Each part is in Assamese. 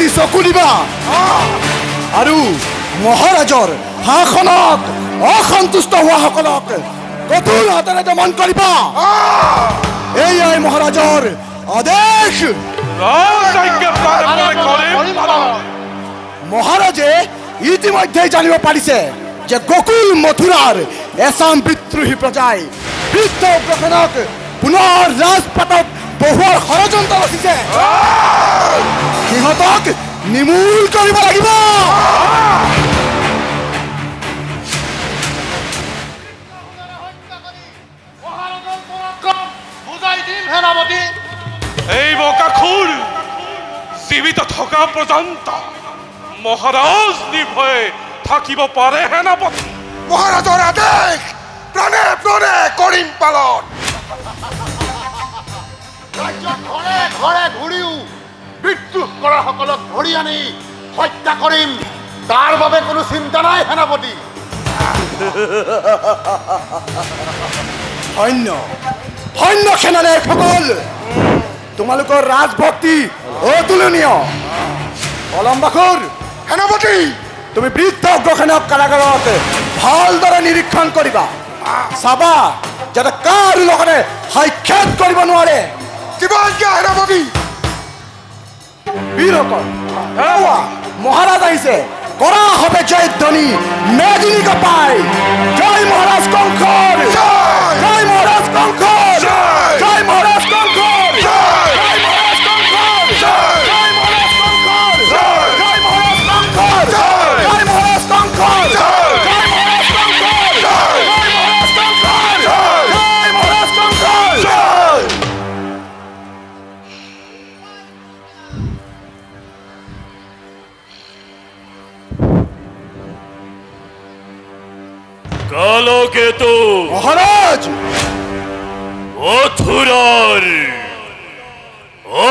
পাতি চকু দিবা আৰু মহাৰাজৰ শাসনত অসন্তুষ্ট হোৱাসকলক কঠোৰ হাতেৰে দমন কৰিবা এয়াই মহাৰাজৰ আদেশ মহাৰাজে ইতিমধ্যে জানিব পাৰিছে যে গোকুল মথুৰাৰ এছাম বিদ্ৰোহী প্ৰজাই বৃদ্ধ উগ্ৰসেনক পুনৰ ৰাজপাটত বহুৱাৰ ষড়যন্ত্ৰ ৰচিছে সিহঁতক নিমূল কৰিব লাগিব এই বকাখুৰ জীৱিত থকা পৰ্যন্ত মহাৰাজ নিৰ্ভয়ে থাকিব পাৰে সেনাপতি মহাৰাজৰ আদেশ প্ৰাণে প্ৰাণে কৰিম পালন ঘৰে ঘৰে ঘূৰিও বিদ্ৰোহ কৰা সকলক ধৰি আনি হত্যা কৰিম তাৰ বাবে কোনো চিন্তা নাই সেনাপতি সৈন্য সৈন্য সেনানায়কসকল তোমালোকৰ ৰাজভক্তি অতুলনীয় কলম্বাখুৰ সেনাপতি তুমি বৃদ্ধ উগ্ৰসেনক কাৰাগাৰত ভালদৰে নিৰীক্ষণ কৰিবা চাবা যাতে কাৰো লগতে সাক্ষাৎ কৰিব নোৱাৰে কিবাজ্ঞা সেনাপতি বীৰসকল মহাৰাজ আহিছে কৰা হবে জয়ধ্বনি মেদিনী কপাই জয় মহাৰাজ কংসৰ জয় মহাৰাজ কংসৰ জয় মহাৰাজ কংসৰ জয় মহাৰাজ কংসৰ জয় মহাৰাজ কংসৰ জয় মহাৰাজ কংসৰ জয় মহাৰাজ কংসৰ জয় মহাৰাজ কংসৰ জয় মহাৰাজ কংসৰ জয় মহাৰাজ কংসৰ জয় কালকেতু মহারাজ মথুরার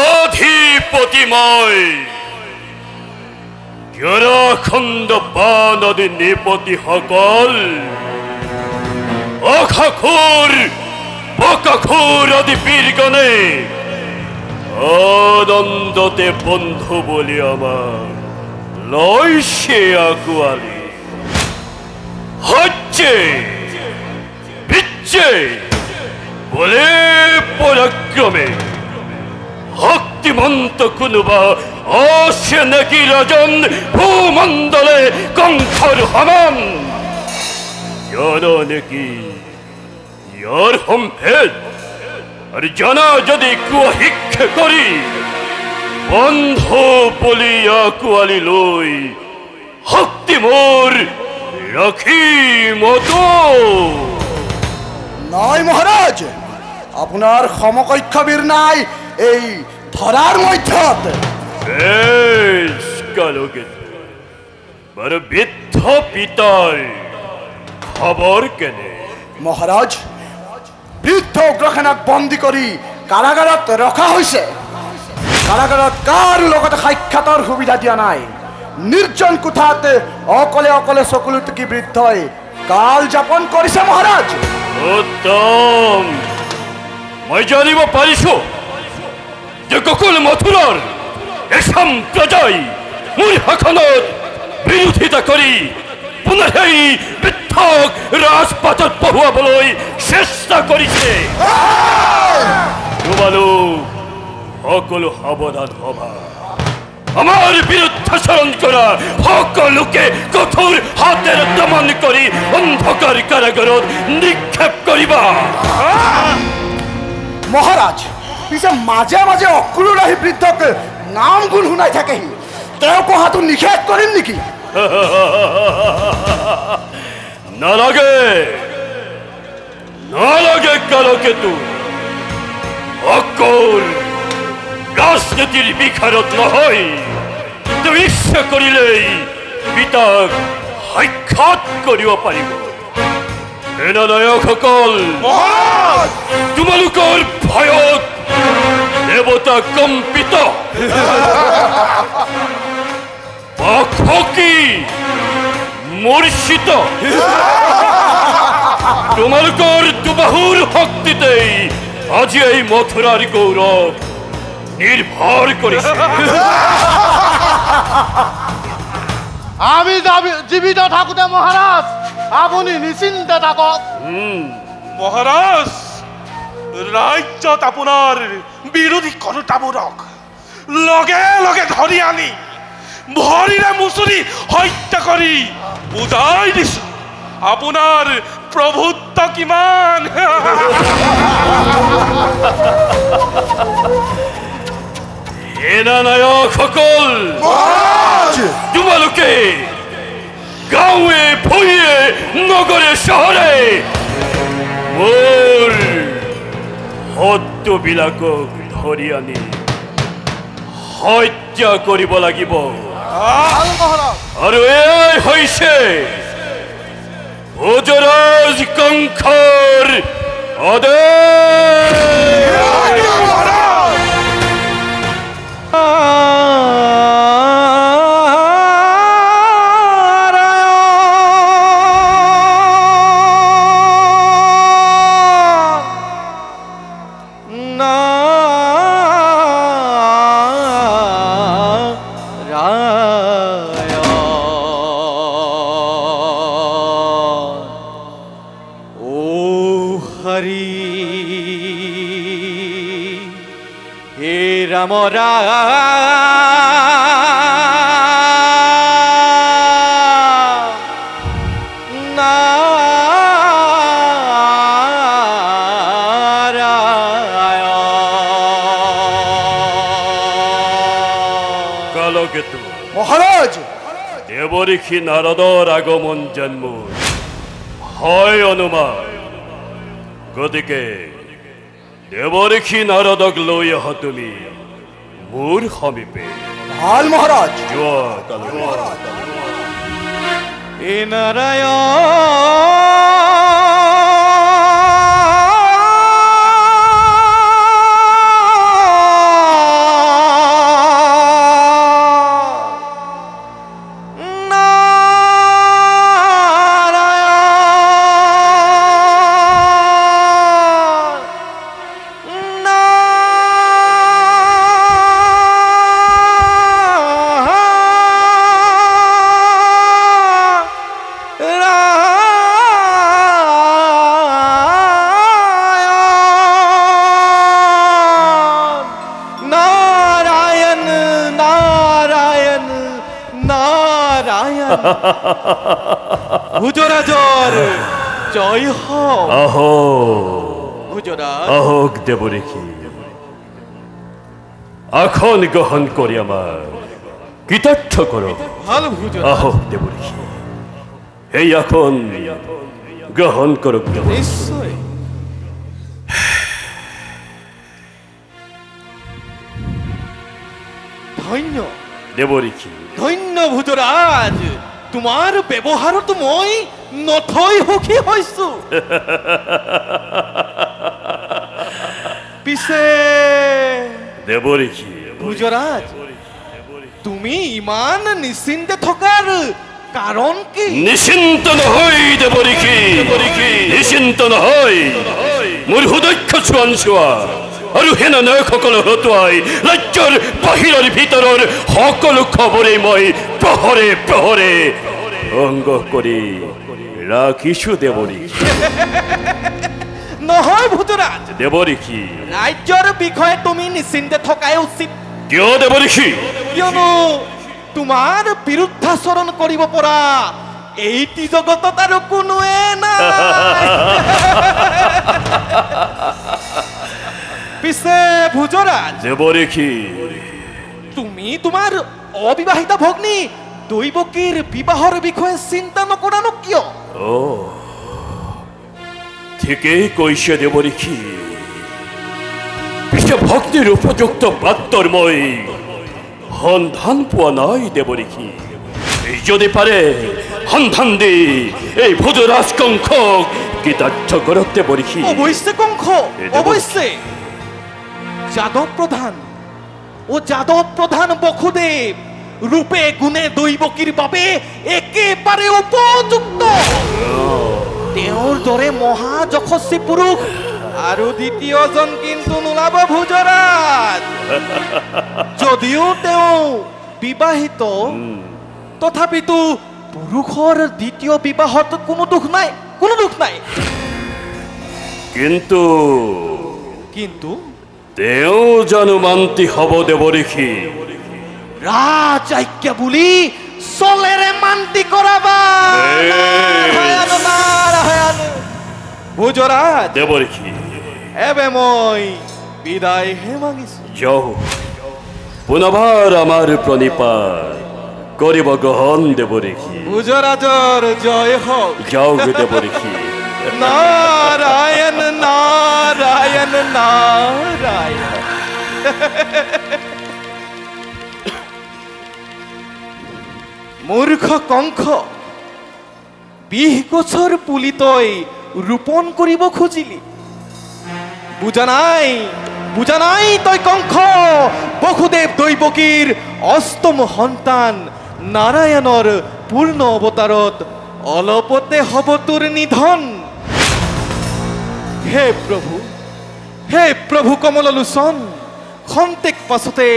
অধিপতিময় জরাখণ্ড বানদী নিপতি সকল অখাখুর বকাখুর আদি বীরগণে আনন্দতে বন্ধু বলি আমার লইছে আকুয়ালি হচ্ছে বিচ্ছে বলে পরাক্রমে ভক্তিমন্ত কোনোবা আসে নাকি রাজন ভূমণ্ডলে কণ্ঠর হমান জানো নাকি ইয়ার সম্ভেদ আর জানা যদি কুহিক্ষে করি বন্ধ বলিয়া কুয়ালি লই ভক্তি মোর রাখি মতো নয় মহারাজ আপনার সমকক্ষ বীর নাই এই ধরার মধ্যত বেশ কালকেতু বড় বৃদ্ধ পিতার খবর কেনে মহারাজ বৃদ্ধ উগ্ৰসেনক বন্দী কৰি কাৰাগাৰত ৰখা হৈছে কাৰাগাৰত কাৰো লগতে সাক্ষাতৰ সুবিধা দিয়া নাই নিৰ্জন কোঠাত অকলে অকলে চকুলুটুকি বৃদ্ধই কাল যাপন কৰিছে মহাৰাজ উত্তম মই জানিব পাৰিছো যে গোকুল মথুৰাৰ এছাম প্ৰজাই মোৰ শাসনত বিৰোধিতা কৰি পুনৰ সেই বৃদ্ধক ৰাজপাটত বহুৱাবলৈ চেষ্টা কৰিছে তোমালোক সকলো সাৱধান হবা আমাৰ বিৰুদ্ধাচৰণ কৰা সকলকে কঠোৰ হাতেৰ দমন কৰি অন্ধকাৰ কাৰাগাৰত নিক্ষেপ কৰিবা মহাৰাজ পিছে মাজে মাজে অক্ৰুৰ আহি বৃদ্ধক নাম গুণ শুনাই থাকেহি তেওঁ কোহাটো নিষেধ কৰিম নেকি নালাগে নালাগে কালকেতু অকল ৰাজনীতিৰ বিখাৰত নহয় তুমি ইচ্ছা কৰিলেই পিতাক সাক্ষাৎ কৰিব পাৰিব সেনানায়কসকল তোমালোকৰ ভয়ত দেৱতা কম্পিত পাখি মূৰ্ছিত তোমালোকৰ দুবাহুৰ শক্তিতেই আজি এই মথুৰাৰ গৌৰৱ নিৰ্ভৰ কৰেছে আমি জীবিত থাকোতে মহাৰাজ আপুনি নিশ্চিন্তে থাকক। মহাৰাজ ৰাজ্যত আপোনাৰ বিৰোধী কৰোতাবোৰক লগে লগে ধৰি আনি ভৰিৰে মুচুৰি হত্যা কৰি বুজাই দিছো আপোনাৰ প্ৰভুত্ব কিমান। সেনানায়কসকল, মহাৰাজ তোমালোকে গাঁৱে ভূঞে নগৰে চহৰে মোৰ শত্ৰুবিলাকক ধৰি আনি হত্যা কৰিব লাগিব। আৰু এই হৈছে ভোজৰাজ কংসৰ আদেশ। ৰামৰা কালকেতু মহাৰাজ দেবঋষি নাৰদৰ আগমন জন্ম হয় অনুমান। গতিকে দেবঋষি নাৰদক লৈ আহা তুমি মোৰ সমীপে। ভাল মহাৰাজ। যোৱা কালকেতু। এ নাৰায়ণ ভুজৰাজৰ জয় হোক। আহো ভুজৰাজ আহক দেবঋষি, আসন গ্ৰহণ কৰি আমাৰ কৃতাৰ্থ কৰক। ভাল ভুজৰাজ। আহক দেবঋষি, এই আসন গ্ৰহণ কৰক দেবঋষি। নিশ্চয়। ধন্য দেবঋষি ধন্য ভুজৰাজ, তোমাৰ ব্যৱহাৰত মই নথৈ সুখী হৈছো। পিছে দেবঋষি ভুজৰাজ, তুমি ইমান নিশ্চিন্তে থকাৰ কাৰণ কি? নিশ্চিন্ত নহয় দেবঋষি, নিশ্চিন্ত নহয়। মোৰ সুদক্ষ চোৱানচোৱা আৰু সেনানায়কসকলক হতুৱাই ৰাজ্যৰ বাহিৰৰ ভিতৰৰ সকলো খবৰেই মই প্ৰহৰে প্ৰহৰে সংগ্ৰহ কৰি ৰাখিছো দেবঋষি। নহয় ভুজৰাজ, দেবঋষি ৰাজ্যৰ বিষয়ে তুমি নিশ্চিন্তে থকাই উচিত। কিয় দেবঋষি? কিয়নো তোমাৰ বিৰুদ্ধাচৰণ কৰিব পৰা এইটি জগতত আৰু কোনোৱে নাই। পিছে ভুজৰাজ, দেবঋষি তুমি তোমাৰ অবিবাহিত ভগ্নী দৈবকীৰ বিবাহৰ বিষয়ে চিন্তা নকৰানো কিয়? ঠিকেই কৈছে দেবঋষি। পিছে ভক্তিৰ উপযুক্ত পাত্ৰৰ মই সন্ধান পোৱা নাই দেবঋষি। যদি পাৰে সন্ধান দি এই ভোজৰাজ কংসক কৃতাৰ্থ কৰক দেবঋষি। অৱশ্যে কংস, অৱশ্যে। যাদৱ প্ৰধান ও যাদৱ প্ৰধান বসুদেৱ ৰূপে গুণে দৈবকীৰ বাবে একেবাৰে উপযুক্ত। তেওঁৰ দৰে মহা যশস্বী পুৰুষ আৰু দ্বিতীয়জন কিন্তু নোলাব ভুজৰাজ। যদিও তেওঁ বিবাহিত তথাপিতো পুৰুষৰ দ্বিতীয় বিবাহত কোনো দুখ নাই কিন্তু কিন্তু তেওঁ জানো মান্তি হব দেৱঋষি? ৰাজ আজ্ঞা বুলি চলেৰে মান্তি কৰাবা। নাৰায়ণ, নাৰায়ণ। ভোজৰাজ দেৱঋষি এবে মই বিদায়হে মাগিছো। যাও, পুনৰবাৰ আমাৰ প্ৰণিপাত কৰিব গ্ৰহণ দেৱঋষি। ভোজৰাজৰ জয় হওক। যাওক দেৱঋষি। নাৰায়ণ, নাৰায়ণ, নাৰায়ণ। মূৰ্খ কংস, 20 গছৰ পুলি তই ৰোপণ কৰিব খুজিলি। বুজা নাই তই কংস বসুদেৱ দৈৱকীৰ অষ্টম সন্তান নাৰায়ণৰ পূৰ্ণ অৱতাৰত অলপতে হ'ব তোৰ নিধন। হে প্ৰভু কমললোচন, খন্তেক পাছতে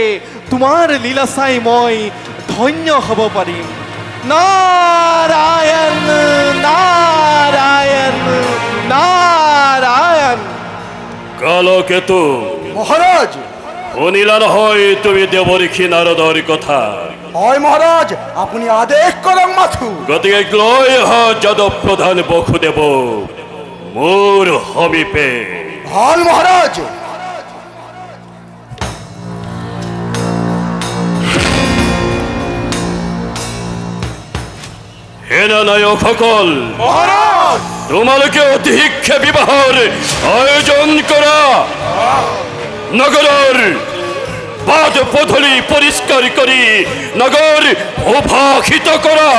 তোমাৰ লীলা চাই মই ধন্য হ'ব পাৰিম। নাৰায়ণ, নাৰায়ণ, নাৰায়ণ। কালকেতু মহাৰাজ, শুনিলা নহয় তুমি দেৱঋষি নাৰদৰ কথা? হয় মহাৰাজ, আপুনি আদেশ কৰক মাথো। গতিকে লৈ অহা যাদৱ প্ৰধান বসুদেৱ মোৰ সমীপে। ভাল মহাৰাজ। সেনানায়কসকল, মহাৰাজ! তোমালোকে অতি শীঘ্ৰে বিবাহৰ আয়োজন কৰা। নগৰৰ বাট পথলি পৰিষ্কাৰ কৰি নগৰ সুভাষিত কৰা।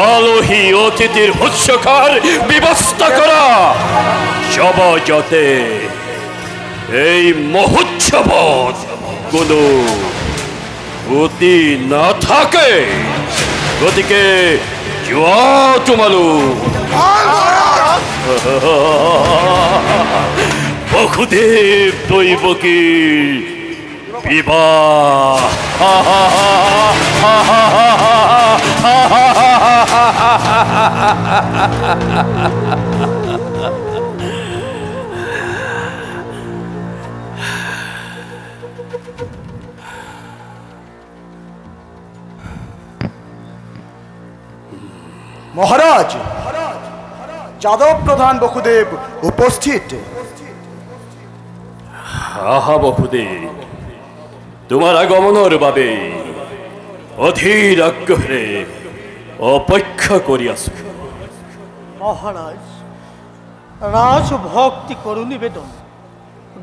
আলহী অতিথিৰ শুশ্ৰূষাৰ ব্যৱস্থা কৰা। সমাজতে এই মহোৎসৱত কোনো ত্ৰুটি নাথাকে। গতিকে যোৱা তোমালোক। বসুদেৱ দৈৱকীৰ বিবাহ। মহাৰাজ, যাদৱ প্ৰধান বসুদেৱ উপস্থিত। আহা বসুদেৱ, তোমাৰ আগমনৰ বাবে অধীৰ আগ্ৰহেৰে অপেক্ষা কৰি আছো। মহাৰাজ, ৰাজভক্তি কৰু নিবেদন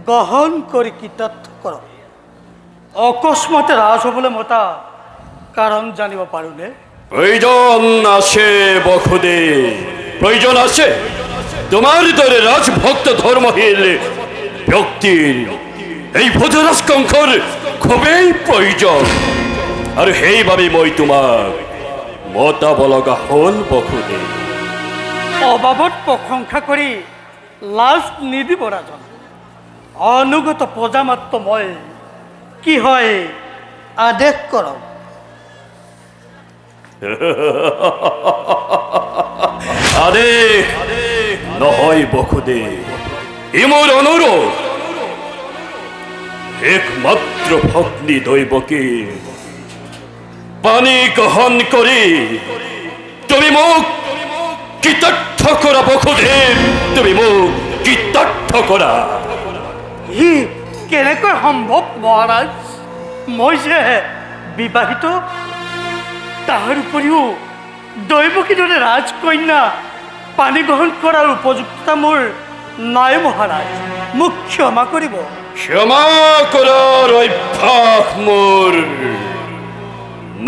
গ্ৰহণ কৰে কৃতাৰ্থ কৰ। অকস্মাতে ৰাজ হবলে মতা কাৰণ জানিব পাৰুনে? প্ৰয়োজন আছে বসুদেৱ, প্ৰয়োজন আছে। তোমাৰ দৰে ৰাজভক্ত ধৰ্মশীল ব্যক্তিৰ এই ভোজৰাজ কংসৰ খুবেই প্ৰয়োজন, আৰু সেইবাবে মই তোমাক মতাব লগা হ'ল বসুদেৱ। অবাবত প্ৰশংসা কৰে লাজ নিদিব ৰাজন। অনুগত প্ৰজামাত্ৰ মই কি হয় আদেশ কৰ। আদেশ নহয় বসুদেৱ, ই মোৰ অনুৰোধ। একমাত্ৰ ভগ্নী দৈৱকীৰ পানী গ্ৰহণ কৰি তুমি মোক কৃতাৰ্থ কৰা বসুদেৱ, তুমি মোক কৃতাৰ্থ কৰা। ই কেনেকৈ সম্ভৱ মহাৰাজ? মই যে বিবাহিত, তাহাৰ উপৰিও দৈবকী দৰে ৰাজকন্যা পানী গ্ৰহণ কৰাৰ উপযুক্ততা মোৰ নাই মহাৰাজ, মোক ক্ষমা কৰিব। ক্ষমা কৰাৰ অভ্যাস মোৰ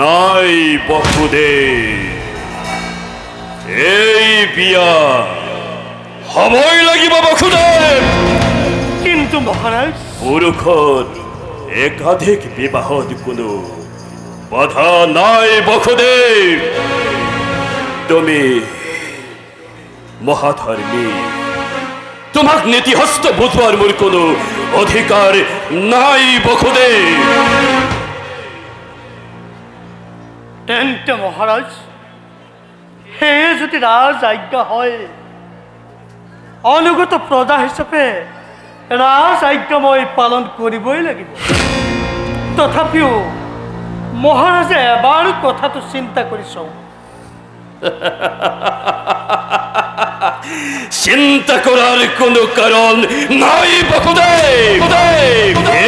নাই বসুদেৱ। এই বিয়া হবই লাগিব বসুদেৱ। কিন্তু মহাৰাজ, পুৰুষৰ একাধিক বিবাহত কোনো বাধা নাই বসুদেৱ। তুমি মহাধৰ্মী, তোমাক নীতিহস্ত বুজোৱাৰ মোৰ কোনো অধিকাৰ নাই বসুদেৱ। তেন্তে মহাৰাজ সেয়ে যদি ৰাজ আজ্ঞা হয় অনুগত প্ৰজা হিচাপে ৰাজ আজ্ঞা মই পালন কৰিবই লাগিব। তথাপিও মহাৰাজে এবাৰ কথাটো চিন্তা কৰি চাওক। চিন্তা করার কোনো কারণ নাই বসুদেব।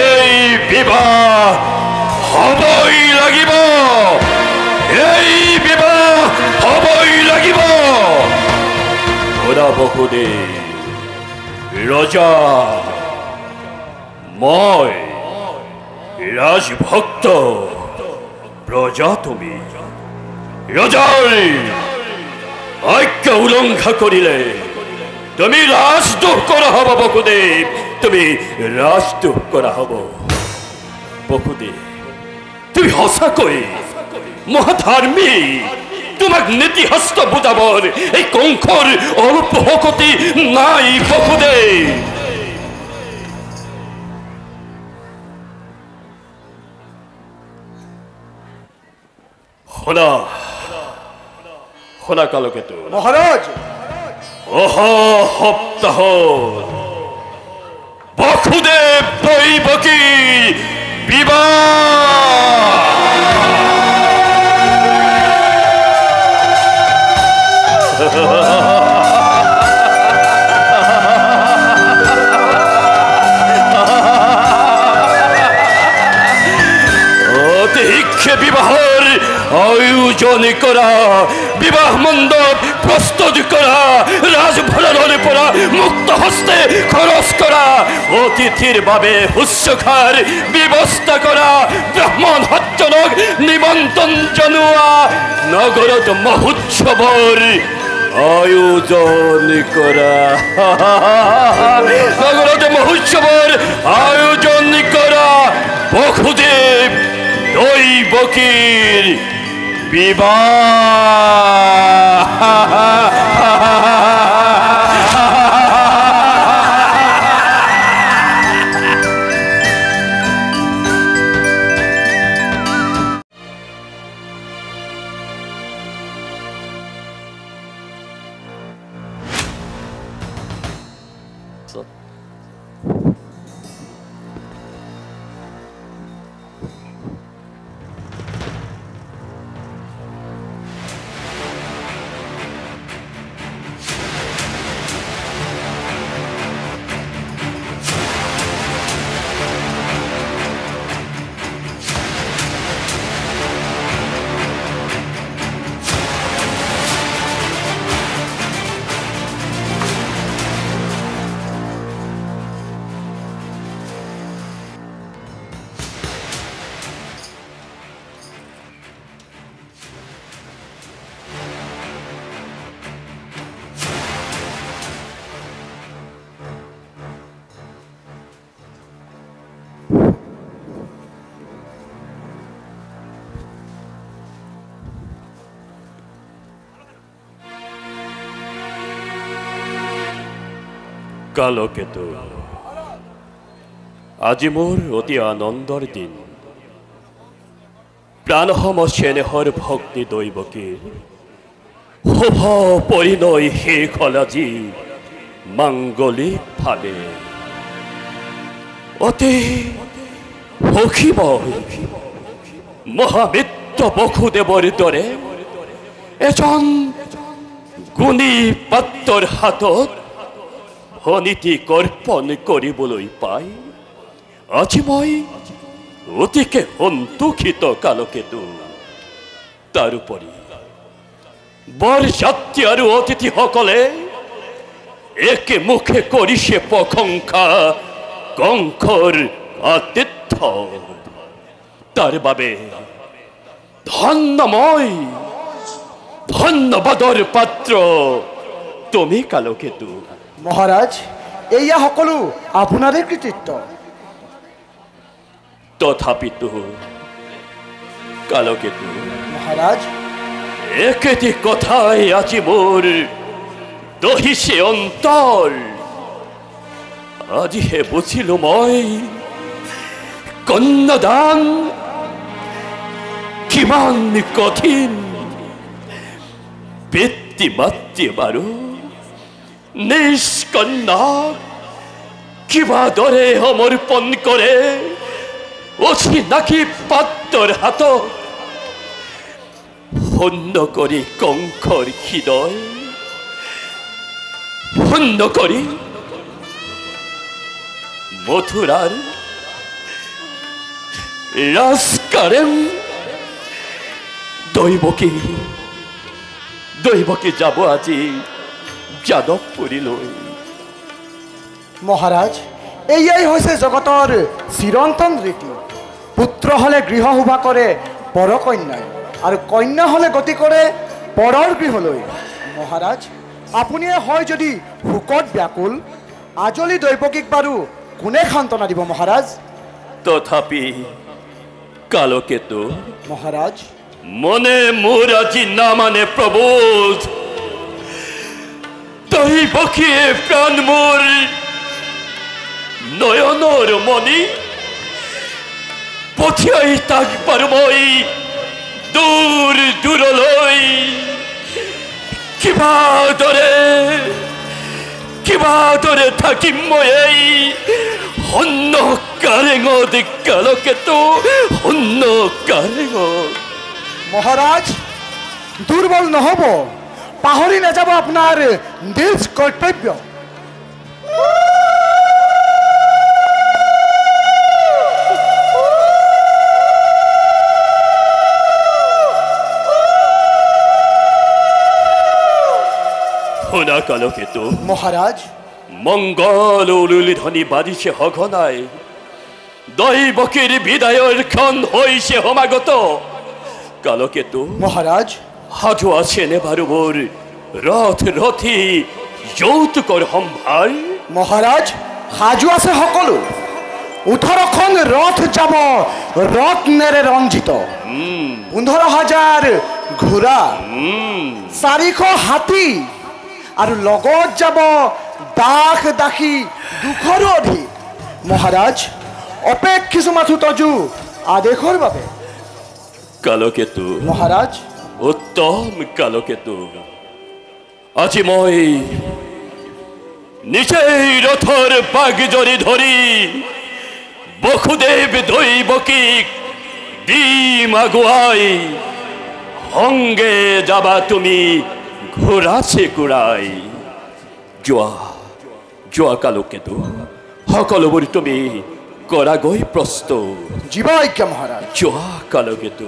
এই বিবাহ হবই লাগিব, এই বিবাহ হবই লাগিব। ওরা বসুদেব রজা, মই রাজভক্ত, প্রজা তুমি। রজার আজ্ঞা উলংঘা করিলে তুমি রাজদ্রোহ করা হব বসুদেব, তুমি রাজদ্রোহ করা হব। বসুদেব তুমি সঁচাকৈ মহাধাৰ্মিক, তোমাক নীতিহস্ত বুজাবৰ এই কংসৰ অল্প শক্তি নাই বসুদেব। শুনা শুনা কালকেতু মহাৰাজ অহা সপ্তাহ বসুদেৱ দৈৱকী বিবাহ। অতি শীঘ্ৰে বিবাহৰ আয়োজন কৰা, বিবাহ মণ্ডপ প্ৰস্তুত কৰা, ৰাজভঁৰালৰ পৰা মুক্ত হস্তে খৰচ কৰা, অতিথিৰ বাবে শুশ্ৰূষাৰ ব্যৱস্থা কৰা, ব্ৰাহ্মণ সজ্জনক নিমন্ত্ৰণ জনোৱা, নগৰত মহোৎসৱৰ আয়োজন কৰা, নগৰত মহোৎসৱৰ আয়োজন কৰা। বসুদেৱ দৈৱকীৰ কালকেতু আজি মোৰ অতি আনন্দৰ দিন। প্ৰাণসম চেনেহৰ ভক্তি দৈৱকীৰ শুভ পৰিণয় শেষ হ'ল আজি মাংগলিকভাৱে। অতি সুখীময় মহামিত্ৰ বসুদেৱৰ দৰে এজন গুণী পাত্ৰৰ হাতত অনীতি কৰ্পণ কৰিবলৈ পাই আজি মই অতিকে সন্তোষিত কালকেতু। তাৰোপৰি বৰযাত্ৰী আৰু অতিথিসকলে একে মুখে কৰিছে প্ৰশংসা কংসৰ আতিথ্য। তাৰ বাবে ধন্যময়, ধন্যবাদৰ পাত্ৰ তুমি কালকেতু। মহাৰাজ এয়া সকলো আপোনাৰে কৃতিত্ব। তথাপিতো কালকেতু মহাৰাজ একেটি কথাই আজি মোৰ দহিছে অন্তৰ। আজিহে বুজিলো মই কন্যাদান কি কিমান কঠিন পিতৃ মাতৃ বাৰু নিষ্কন্যাক কিবা দৰে সমৰ্পণ কৰে অচিনাকি পাত্ৰৰ হাতত শূন্য কৰি কংসৰ হৃদয় শূন্য কৰি মথুৰাৰ ৰাজকাৰেণ দৈৱকী যাব আজি যাদৱপুৰীলৈ। মহাৰাজ, এয়াই হৈছে জগতৰ চিৰন্তন ৰীতি। পুত্ৰ হলে গৃহ শোভা কৰে পৰকন্যাই, আৰু কন্যা হলে গতি কৰে পৰৰ গৃহলৈ। মহাৰাজ, আপুনিয়ে হয় যদি শোকত ব্যাকুল, আজলি দৈৱকীক বাৰু কোনে সান্তনা দিব মহাৰাজ? তথাপি কালকেতু মহাৰাজ, মনে মোৰ আজি নামানে প্ৰবোধ, দৈৱকীয়ে প্ৰাণ মোৰ নয়নৰ মণি, পঠিয়াই তাক বাৰু মই দূৰ দূৰলৈ। কিবা দৰে থাকিম মই এই শূন্য কাৰেঙত কালকেতু, শূন্য কাৰেঙত। মহাৰাজ, দুৰ্বল নহব, পাহৰি নাযাব আপোনাৰ নিজ কৰ্তব্য। শুনা কালকেতু মহাৰাজ, মংগল উলুলি ধ্বনি বাজিছে সঘনাই, দৈৱকীৰ বিদায়ৰ ক্ষণ হৈছে সমাগত। কালকেতু মহাৰাজ, সাজু আছেনে বাৰু মোৰ ৰথী যৌতুকৰ সম্ভাৰ? মহাৰাজ, সাজু আছে সকলো। 18খন ৰথ যাব ৰত্নেৰে ৰঞ্জিত, 15,000 ঘোঁৰা, 400 হাতী, আৰু লগত যাব দাস দাসী 200ৰো অধিক। মহাৰাজ, অপেক্ষিছো মাথো তজু আদেশৰ বাবে। কালকেতু মহাৰাজ, উত্তম কালকেতু, আজি মই নিজেই ৰথৰ পাগজৰি ধৰি বসুদেৱ দৈৱকীক দিম আগুৱাই, সংগে যাবা তুমি ঘোঁৰা চেকুৰাই। যোৱা কালকেতু, সকলোবোৰ তুমি কৰাগৈ প্ৰস্তুত। জীৱাজ্ঞা মহাৰাজ। যোৱা কালকেতু।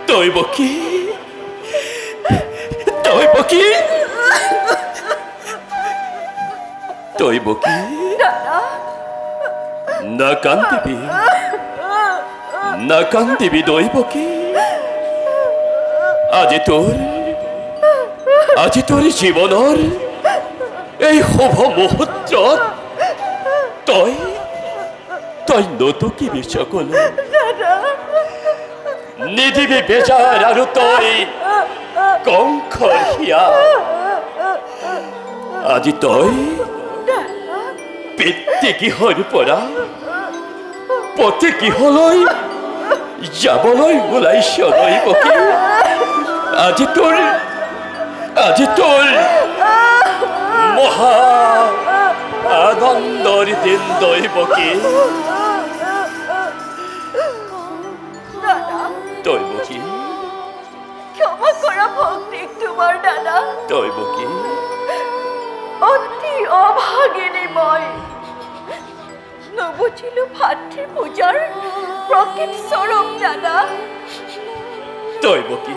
দৈৱকী নাকান্দিবি দৈৱকী, আজি তোৰ জীৱনৰ এই শুভ মুহূৰ্তত তই নতুকিবি সকলো, নিদিবি বেজাৰ আৰু তই কংসৰ হিয়া। আজি তই পিতৃ গৃহৰ পৰা পতি গৃহলৈ যাবলৈ ওলাইছ দৈৱকী। আজি তোৰ মহা আনন্দৰ দিন দৈৱকী। দৈৱকী, ক্ষমা করা ভক্তিক তোমার দাদা দৈব কি অতি অভাগিনীময় নবুঝিল ভাতৃ পূজার প্রকৃত স্বরূপ দাদা দৈব কি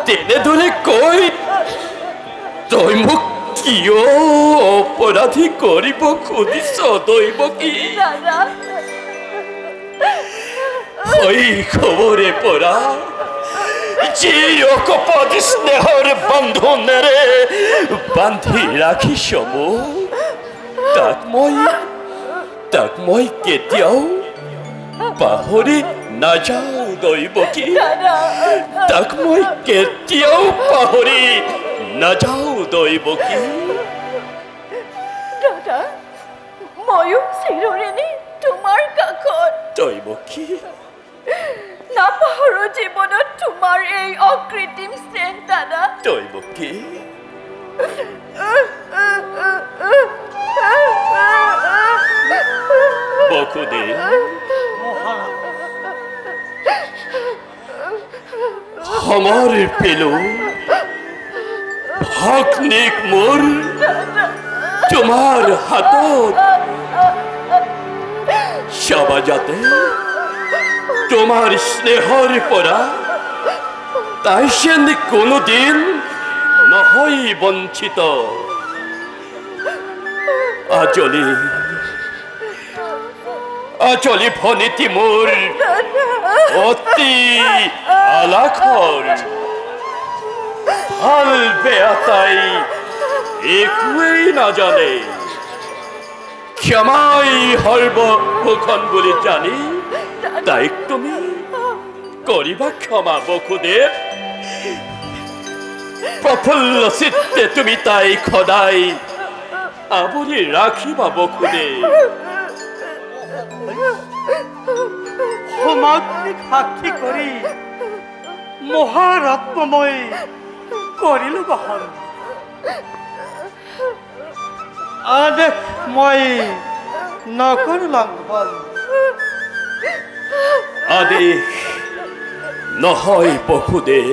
তেনেদৰে কৈ তই মোক কিয় অপৰাধী কৰিব খুজিছ দৈব কি দাদা শৈশৱৰে পৰা যি অকপট স্নেহৰ বন্ধনেৰে বান্ধি ৰাখিছ মোক তাক মই কেতিয়াও পাহৰি নাযাওঁ দৈব কি তাক মই কেতিয়াও পাহৰি নাযাওঁ দৈব কি দাদা ময়ো চিৰঋণী তোমাৰ কাষত দৈব কি নাপাহৰো জীৱনত তোমাৰ এই অকৃত্ৰিম স্নেহ দাদা দৈব কি বসুদেৱ সমৰ্পিলো ভগ্নীক মোৰ তোমাৰ হাতত চাবা যাতে তোমাৰ স্নেহৰ পৰা তাই যেন কোনোদিন নহয় বঞ্চিত আজলি ভনীতি মোৰ অতি আলাখৰ ভাল বেয়া তাই একোৱেই নাজানে ক্ষমাই সৰ্বভূষণ বুলি জানি তাইক তুমি কৰিবা ক্ষমা বসুদেৱ প্ৰফুল্ল চিত্তে তুমি তাইক সদায় আৱৰি ৰাখিবা বসুদেৱ সমাগ্নিক সাক্ষী কৰি মহাৰত্নময় কৰিলো বাহন আদেশ মই নকৰো লংঘন আদেশ নহয় বসুদেৱ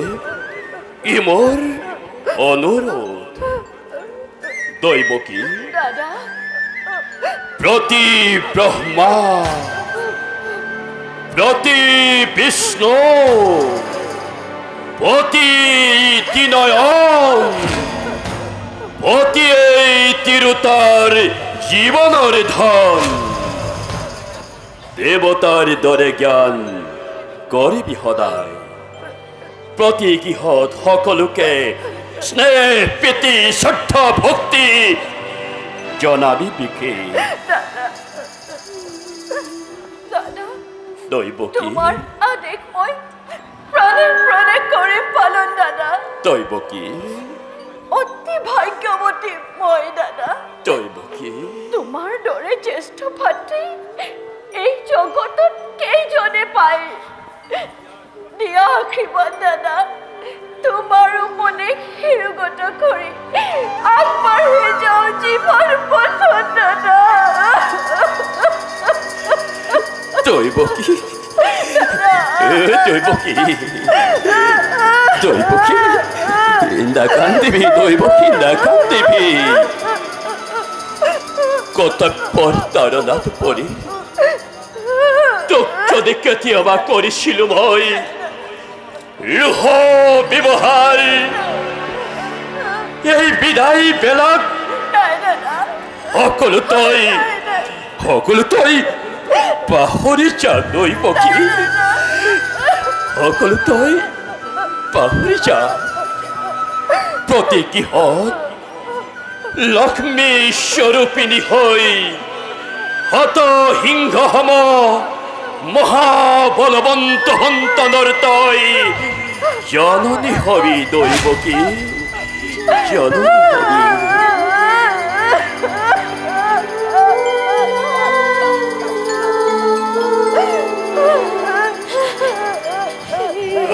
ই মোৰ অনুৰোধ দৈব কি দাদা প্ৰতি ব্ৰহ্মা প্ৰতি বিষ্ণু প্ৰতি তিনয়ন প্ৰতি তিৰুতাৰ জীৱনৰ ধন দেৱতাৰ দৰে জ্ঞান কৰিবি সদায় প্ৰতি গৃহত সকলোকে স্নেহ প্ৰীতি শ্ৰদ্ধা ভক্তি জনাবি বিশেষ দাদা দৈব কি তোমাৰ আদেশ মই প্ৰাণে প্ৰাণে কৰিম পালন দাদা দৈব কি অতি ভাগ্যৱতী মই দাদা দৈব কি তোমাৰ দৰে জ্যেষ্ঠ ভাতৃ এই জগতত কেইজনে পায় দিয়া আশীৰ্বাদ দাদা তোমাৰ উপদেশ শিৰোগত কৰি আগবাঢ়ি যাওঁ জীৱন পথত দাদা দৈব কি দৈব কি দৈব কি নাকান্দিবি দৈব কি নাকান্দিবি কৰ্তব্যৰ তাৰণাত পৰি তোক যদি কেতিয়াবা কৰিছিলো মই লোহ ব্যৱহাৰ এই বিদায় বেলাত সকলো তই পাহৰি যা দৈব কি সকলো তই পাহৰি যা প্ৰতি গৃহত লক্ষ্মী স্বৰূপিণী হৈ হত সিংহ সম মহাবলৱন্ত সন্তানৰ তই জননী হবি দৈব কি জননী হবি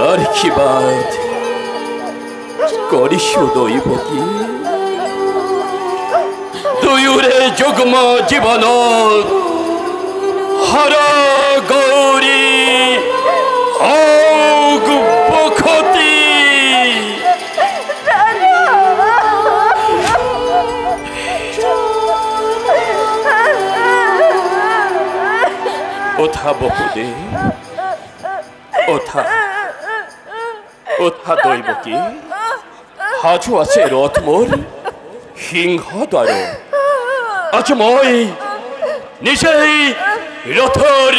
আশীৰ্বাদ কৰিছো দৈব কি দুয়োৰে যুগ্ম জীৱনত হৰ গৌৰী হওক বখ ওঠা বহুদে ওঠা ওঠা দৈবকী সাজু আছে ৰথ মোৰ সিংহ দ্বাৰ আজ মই নিজেই ৰথৰ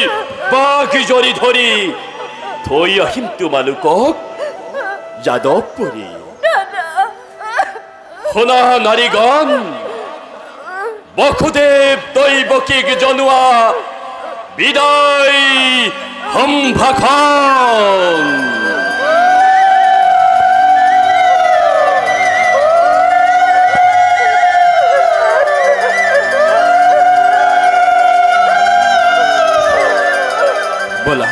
বাঘ জৰি ধৰি থৈ আহিম তোমালোকক যাদৱপুৰী শুনা নাৰীগণ বসুদেৱ দৈবকীক জনোৱা বিদায় সম্ভাষণ बोला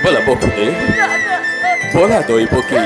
बोला बसुदेव बोला दৈবকী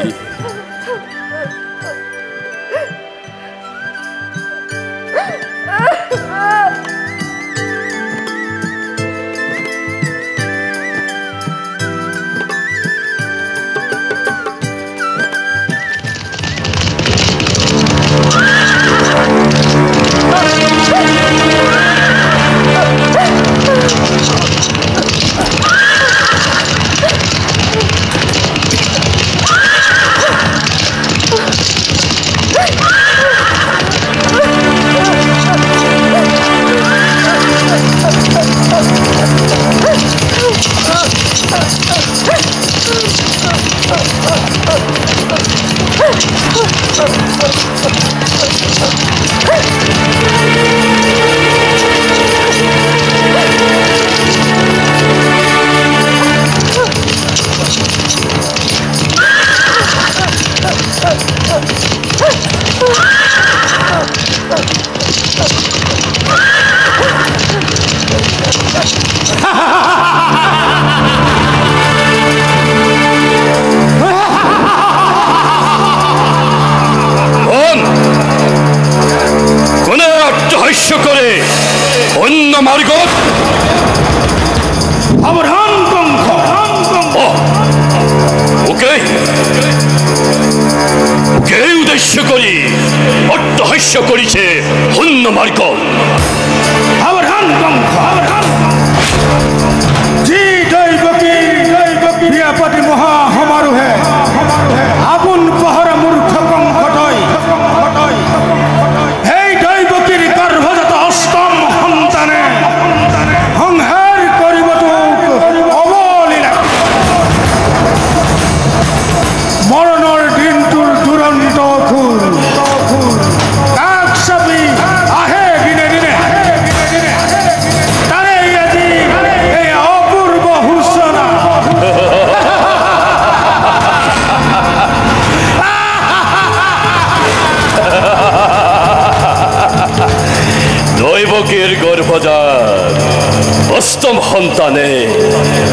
অষ্টম সন্তানে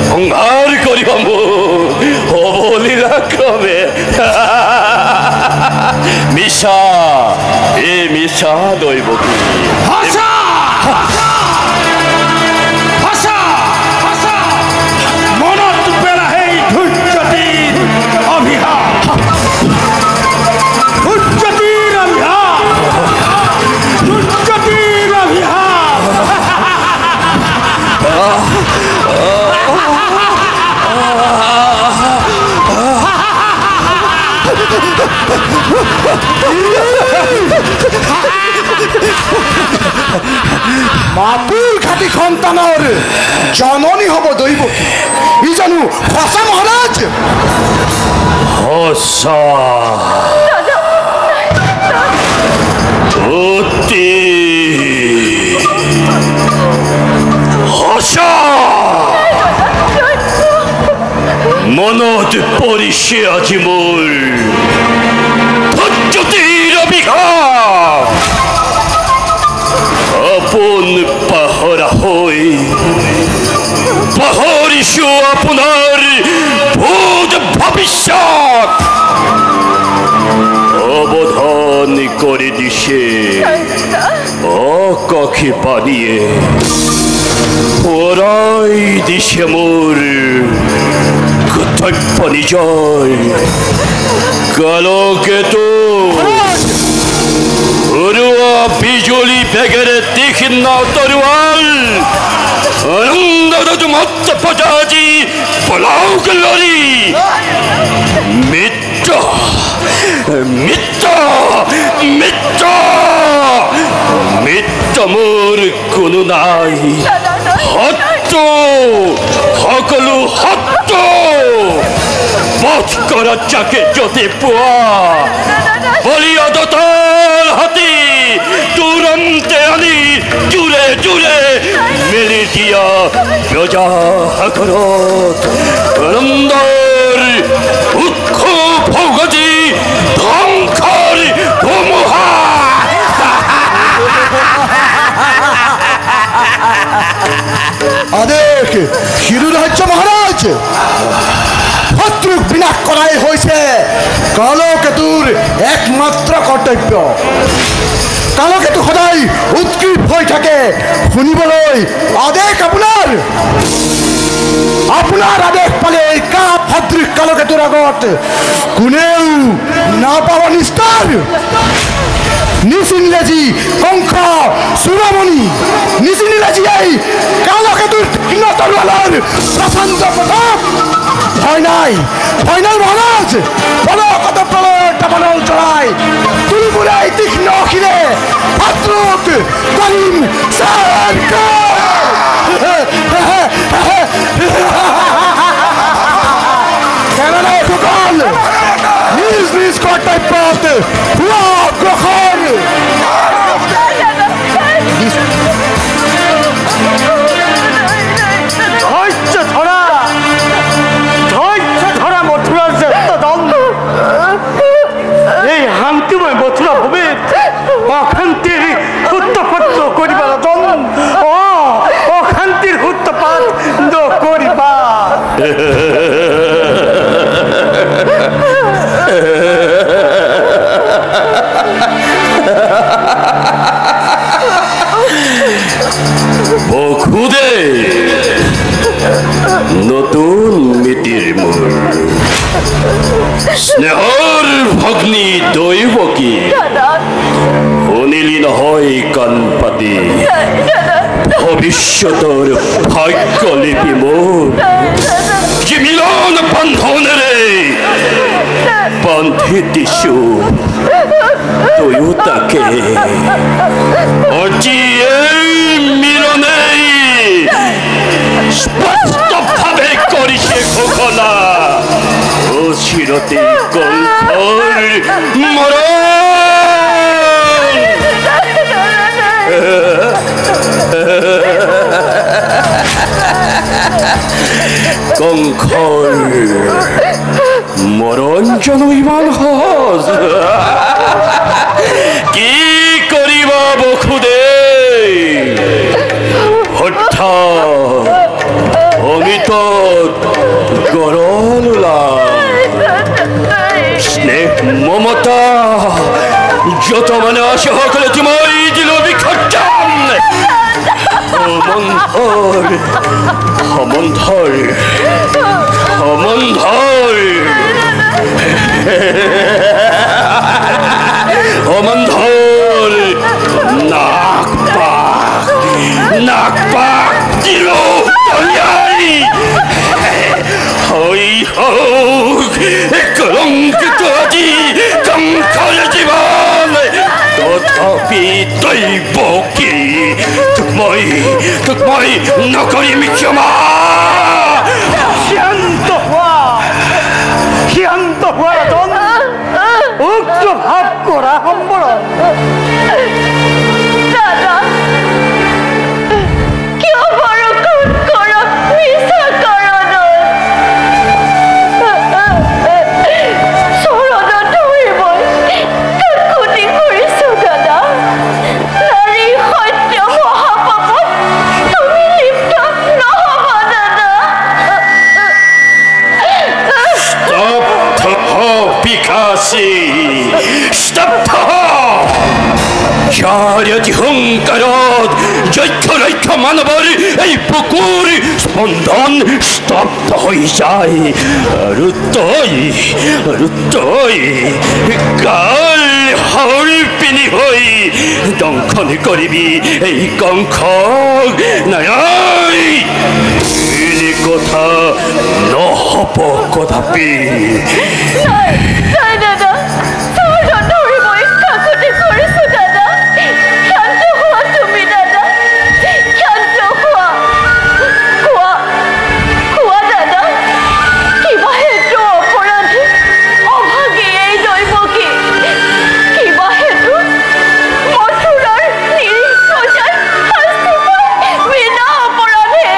সংহাৰ কৰিব মোক অবলীলা ক্ৰমে মিছা এই মিছা দৈবকী মনত পেলা সেই ধৈৰ্যতীৰ অভিশাপ মাতুল খাটি সন্তানৰ জননী হ'ব দৈবকী ই জানো সঁচা মহাৰাজ সঁচা অতি সঁচা মনত পৰিছে আজি মোৰ ধৈৰ্যতীৰ অভিশাপ আপোন পাহৰা হৈ পাহৰিছো আপোনাৰ ভূত ভৱিষ্যত অৱধান কৰি দিছে অকাশী পানীয়ে পৰাই দিছে মোৰ কৰ্তব্য নিজৰ কালকেতো উৰুৱা বিজুলী বেগেৰে তীক্ষ্ণ তৰোৱাল আনন্দ মত্ত পজাজি পলাও গলৰি মিত্ৰ মিত্ৰ মিত্ৰ মিত্ৰ মোৰ কোনো নাই হত্য সকলো হত্য বধ কৰা যাকে যদি পোৱা বলিয়া দতাল হাতী তুৰন্তে আনি জুড়ে জুড়ে মেলি দিয়া প্ৰজা সাগৰত আনন্দৰ উৎস ভগতি ধ্বংসৰ ধুমুহা আদেশ শিৰুৰাজ্য মহাৰাজ শত্ৰুক বিনাশ কৰাই হৈছে কালকেতুৰ একমাত্ৰ কৰ্তব্য কালকেতু সদায় উৎকৃষ্ট হৈ থাকে শুনিবলৈ আদেশ আপোনাৰ আদেশ পালে কাপ সদৃশ কালকেতুৰ আগত কোনেও নাপাব নিস্তাৰ নিচিনিলেজি কংস চূড়ামণি নিচিনিলেজি এই কালকেতুৰ তৰোৱালৰ প্ৰচণ্ড প্ৰতাপ ভয় নাই মহারাজ বলকত প্রলয় টাপানল চড়াই তুলবুড়াই তীক্ষ্ণ অখিলে ভাদ্রক করিম সকল নিজ নিজ কর্তব্যত গ্রহণ অশান্তির উত্তপাত করিবার অশান্তির উত্তপাত করিবা বখুদে নতুন মিতির মূল স্নেহর ভগ্নী দৈবকী শুনিলি নহয় কাণ পাতি ভৱিষ্যতৰ ভাগ্য লিপি মোৰ যে মিলন বন্ধনেৰে বান্ধি দিছো তয়ো তাকে আজি এই মিলনেই স্পষ্টভাৱে কৰিছে ঘোষণা চিৰতে কংসৰ মৰণ কংসৰ মৰণ জানো ইমান সহজ কি কৰিবা বসুদে হঠাৎ অমিতত গৰলা স্নেহ মমতা যত মানে আছে সকলে তোমায় দিল বিখটাম সমন্ধৰ নাক পাক দিল কলংকিত আজি কংসৰ জীৱন তথাপি দৈবকী তোক মই নকৰিম ক্ষমা শান্ত হোৱা ৰাজন উক্ত ভাৱ কৰা সম্বৰণ চাৰিটি হুংকাৰত যক্ষ ৰক্ষ মানৱৰ এই বুকুৰ স্পন্দন স্তব্ধ হৈ যায় আৰু তই কাল হাউৰি পিনি হৈ দংশন কৰিবি এই কংসক নাই এনে কথা নহ'ব কদাপি নাই দাদা চৰণ ধৰি মই কাকতি কৰিছো দাদা শান্ত হোৱা তুমি দাদা শান্ত হোৱা কোৱা কোৱা দাদা কিবা হেতু অপৰাধী অভাগী এই দৈৱকী কিবা হেতু মথুৰাৰ নিৰীহ প্ৰজাৰ শাস্তি পায় বিনা অপৰাধে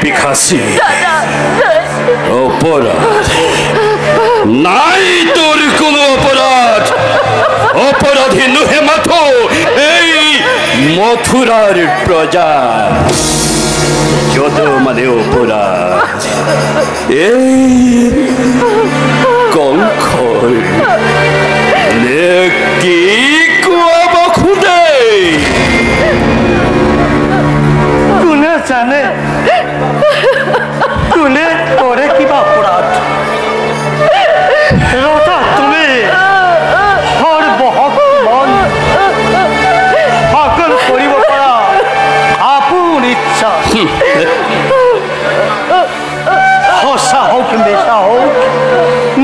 পিখাচি অপরাধ নাই তোর কোনো অপরাধ অপরাধী নুহে মাথো এই মথুরার প্রজা যত মানে অপরাধ এই কংখর কি কুয়াব খুদে কোনে জানে কোনে কৰে কিবা অপৰাধ ৰজা তুমি সৰ্বশক্তিমান সকল কৰিব পৰা আপোন ইচ্ছা সঁচা হওক মিছা হওক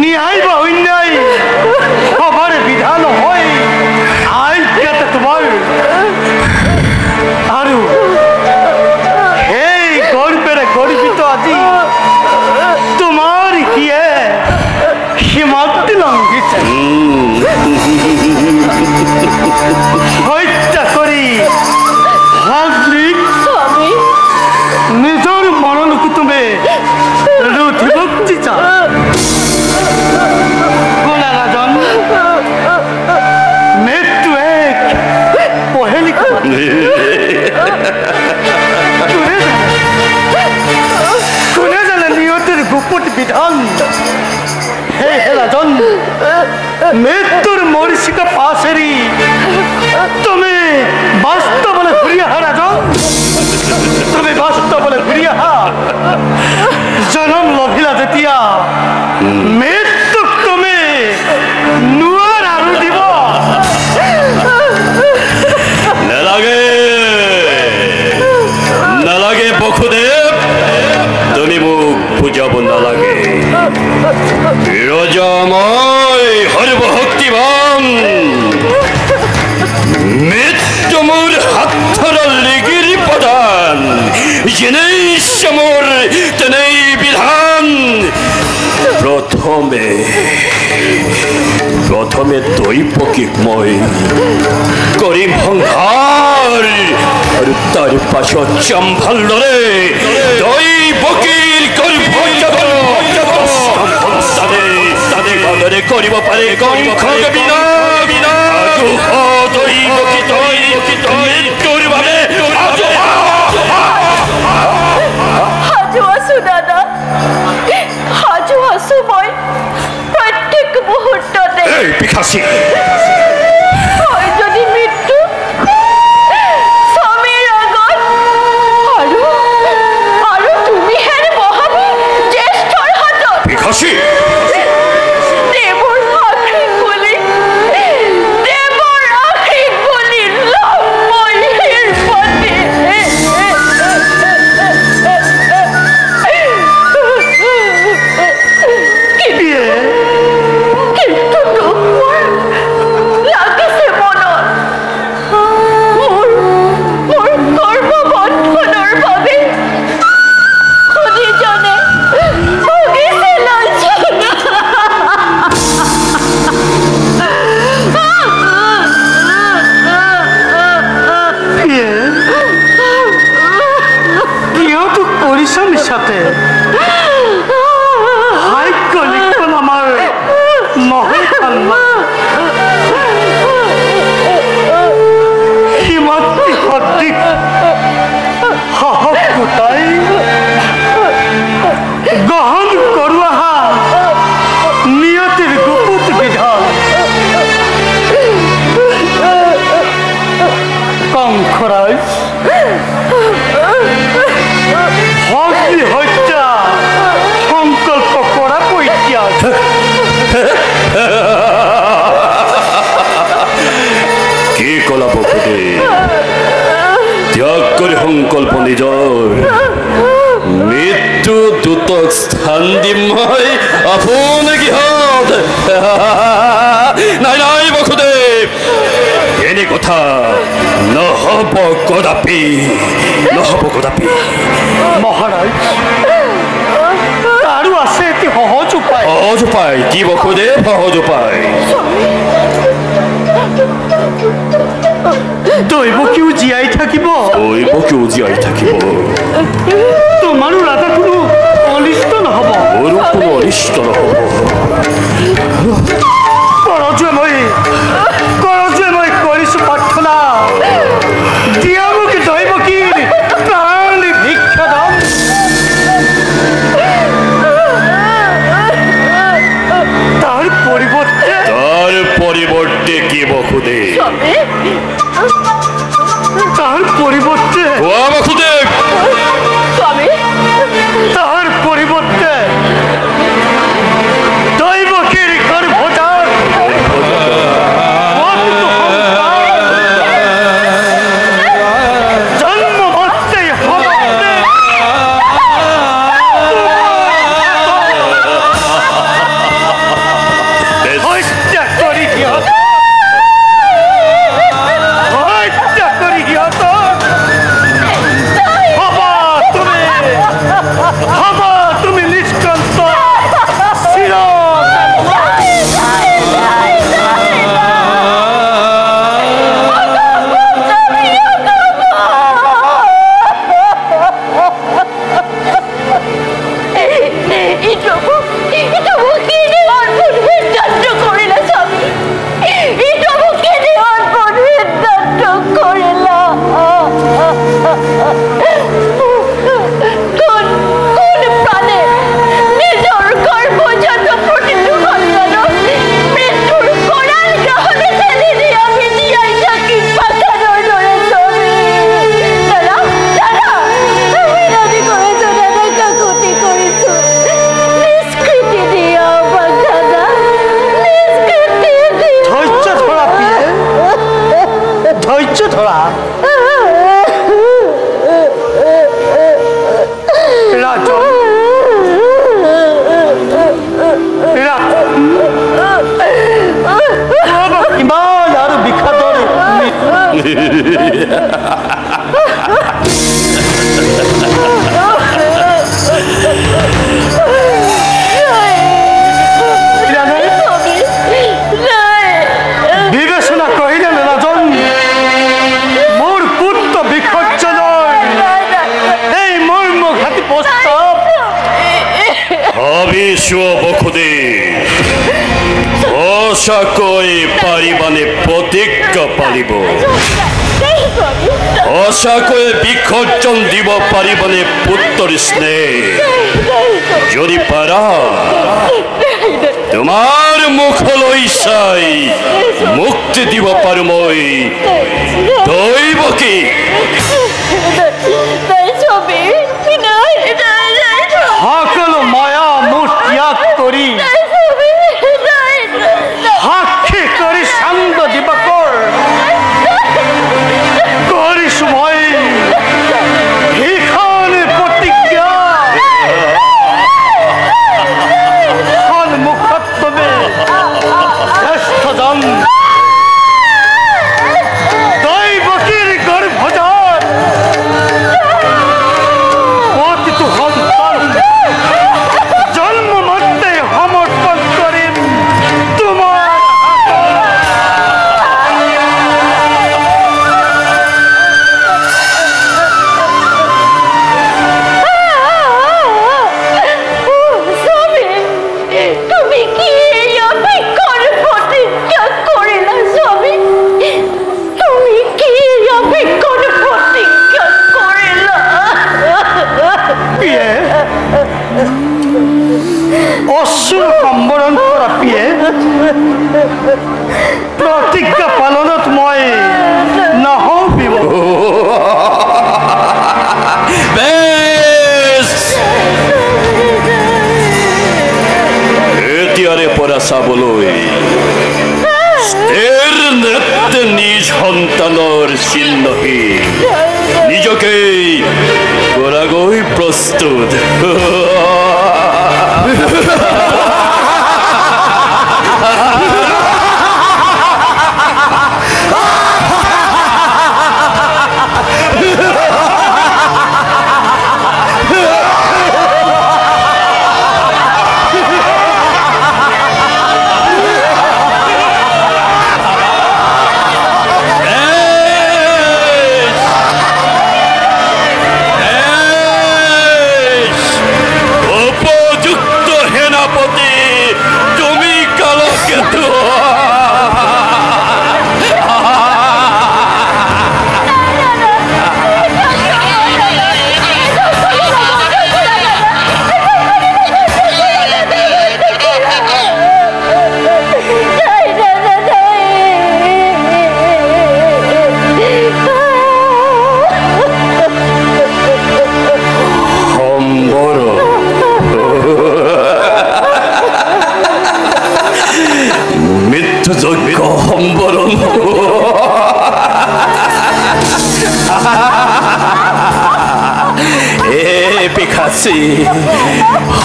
ন্যায় বা অন্যায় সবাৰ বিধান হয় আজ্ঞাতে তোমাৰ আৰু এই গর্বেরে গর্বিত আজি তোমার কিয়ে সীমান্তি লঙ্ঘিছে হত্যা করি স্বামী নিজের মরণকে তুমি রুধি ভক্তি চা কোনা রাজন মৃত্যু এক পহেলি কোনে জানে নিয়তির গুপুট বিধান হে রাজন মৃত্যুর মরিচিকা পাশেরি তুমি বাস্তবলে ঘুরিয়া হা রাজন তুমি বাস্তবলে ঘুরিয়া হা জনম লভিলা যেতিয়া মৃত্যুক তুমি নুয়ার আরু দিব নালাগে নালাগে বসুদেৱ তুমি মোক বুজাব নালাগে ৰজাময় সৰ্বশক্তিমান মৃত্যু মোৰ হাতৰ লিগিৰি প্ৰধান যেনেই চমৰ তেনেই বিধান প্ৰথমে দৈৱকীক মই কৰিম সংহাৰ আৰু তাৰ পাছত চম্ভালৰে দৈৱকীৰ গৰ্ভৰে কৰিব পাৰে কংসক বিনাশ মৃত্যুৰ বাবে সাজু আছো দাদা সাজু আছো মই প্ৰত্যেক মুহূৰ্ততে পিখাচি হয় যদি মৃত্যু স্বামীৰ আগত আৰু তুমি হেন বহাবি জ্যেষ্ঠৰ হাতত পিখাচি দেৱৰ আশীষ বুলি লম মই হিৰপতি কিন্তু দুখ মোৰ লাগিছে মনত মোৰ কৰ্মবন্ধনৰ বাবে খুদিজনে ভুগিছে লাঞ্ছনা কিয়তো কৰিছা মিছাতে ভাগ্য লিখন আমাৰ নহয় সীমান্তি সদৃশ সাহস গোটাই গ্ৰহণ কৰোৱা নিয়তিৰ গুপুত বিধান কংসৰাজ হত্যা নিজৰ মৃত্যু দূতক স্থান দিম মই আপোন গৃহত। নাই নাই বসুদেৱ, এনে কথা নহ'ব কদাপি, নহ'ব কদাপি। মহাৰাজ, আৰু আছে এটি সহজ উপায়। সহজ উপায় কি বসুদেৱ? সহজ উপায় দৈৱকীও জীয়াই থাকিব, দৈৱকীও জীয়াই থাকিব। তোমাৰো ৰাজা কোনো অনিষ্ট নহ'ব, মোৰো কোনো অনিষ্ট নহ'ব। কৰজুৱে মই কৰিছো প্ৰাৰ্থনা, দিয়া মোক দৈৱকীৰ প্ৰাণ ভিক্ষা দাম। তাৰ পৰিৱৰ্তে কি বসুদেৱ? তাৰ পৰিৱৰ্তে কোৱা বসুদেৱ, তাৰ পৰিৱৰ্তে দৈৱকীৰ গৰ্ভজাত জন্মমতে হত্যা কৰি তুমি নিষ্কান্ত বিবেচনা কৰিলে নাজন মোৰ পুত্ৰ বিসৰ্জনৰ এই মৰ্মঘাতী প্ৰস্তাৱ ভাবিছো বসুদেৱ, সঁচাকৈ পাৰিবানে প্ৰতিজ্ঞা পালিব? সঁচাকৈ বিসৰ্জন দিব পাৰিবানে পুত্ৰৰ স্নেহ? যদি পাৰা তোমাৰ মুখলৈ চাই মুক্তি দিব পাৰো মই দৈৱকী। সকলো মায়া মোৰ ত্যাগ কৰি সাক্ষী কৰি চান্দ দিবকৰ কৰিছো মই সেইখন প্ৰতিজ্ঞা। সন্মুখত তুমি জ্যেষ্ঠজন দৈৱকীৰ গৰ্ভজাত প্ৰতিটো সন্তান জন্মমতে সমৰ্পণ কৰিম তোমাৰ অসুৰ সম্বৰণ কৰা পিয়ে প্ৰতিজ্ঞা পালনত মই নহবিব। এতিয়াৰে পৰা চাবলৈ এর নেত্রে নিজ সন্তানের চিহ্নহী নিজকে গোড়াগই প্রস্তুত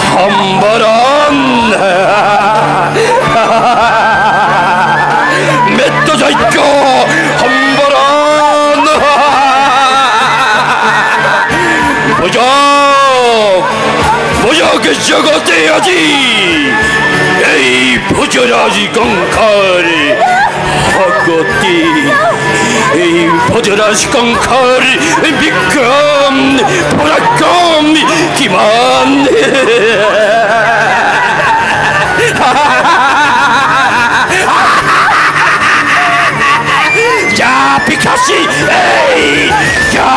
সম্বরণ মৃত্যুযজ্ঞ সম্বরণ ভোজক জগতে আজি এই ভোজরাজি কঙ্কার ভগতি এই ভোজরাজ কঙ্কার বিক্রম পরাক্রম কিমান যা পিখাসি এই যা